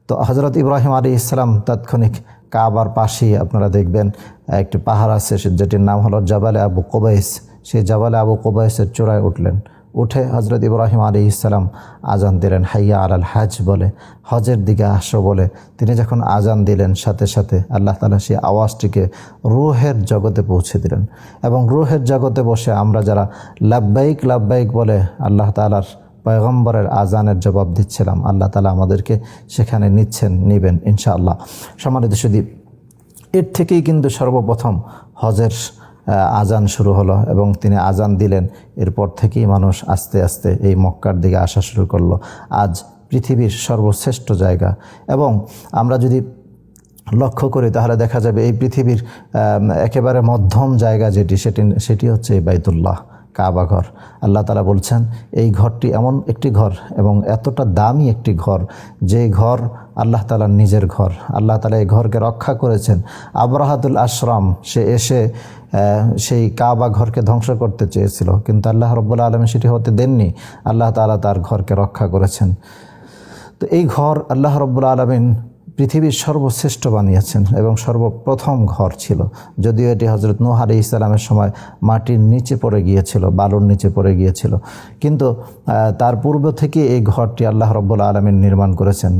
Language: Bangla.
তো হজরত ইব্রাহিম আলাইহিস সালাম তাৎক্ষণিক কাবার পাশেই আপনারা দেখবেন একটি পাহাড় আছে যেটির নাম হলো জাবালে আবু কুবাইস। সেই জাবালে আবু কুবাইসের চূড়ায় উঠলেন। উঠে হজরত ইব্রাহিম আলাইহিস সালাম আজান দিলেন, হাইয়া আলাল হাজ বলে, হজের দিকে আসো বলে। তিনি যখন আজান দিলেন, সাথে সাথে আল্লাহ তাআলা সেই আওয়াজটিকে রূহের জগতে পৌঁছে দিলেন। এবং রূহের জগতে বসে আমরা যারা লাব্বাইক লাব্বাইক বলে আল্লাহ তাআলার পয়গম্বরের আজানের জবাব দিচ্ছিলাম, আল্লাহ তাআলা আমাদেরকে সেখানে নেবেন ইনশাআল্লাহ। সম্মানিত সুধী, এর থেকেই কিন্তু সর্বপ্রথম হজের আজান শুরু হলো এবং তিনি আজান দিলেন। এরপর থেকেই মানুষ আস্তে আস্তে এই মক্কার দিকে আসা শুরু করলো। আজ পৃথিবীর সর্বশ্রেষ্ঠ জায়গা, এবং আমরা যদি লক্ষ্য করি তাহলে দেখা যাবে এই পৃথিবীর একেবারে মধ্যম জায়গা সেটি হচ্ছে এই বাইতুল্লাহ, কাবা ঘর। আল্লাহ তাআলা বলছেন এই ঘরটি এমন একটি ঘর এবং এতটা দামি একটি ঘর, যে ঘর আল্লাহ তাআলার নিজের ঘর। আল্লাহ তাআলা এই ঘরকে রক্ষা করেছেন। আবরাহাতুল আশরাম সে এসে সেই কাবা ঘরকে ধ্বংস করতে চেয়েছিল, কিন্তু আল্লাহ রাব্বুল আলামিন সেটি হতে দেননি। আল্লাহ তাআলা তার ঘরকে রক্ষা করেছেন। তো এই ঘর আল্লাহ রাব্বুল আলামিন পৃথিবীর সর্বশ্রেষ্ঠ বানিয়েছেন এবং সর্বপ্রথম ঘর ছিল, যদিও এটি হজরত নূহ আলাইহিস সালামের সময় মাটির নিচে পড়ে গিয়েছিল, বালুর নিচে পড়ে গিয়েছিল, কিন্তু তার পূর্ব থেকে এই ঘরটি আল্লাহ রাব্বুল আলামিন নির্মাণ করেছেন।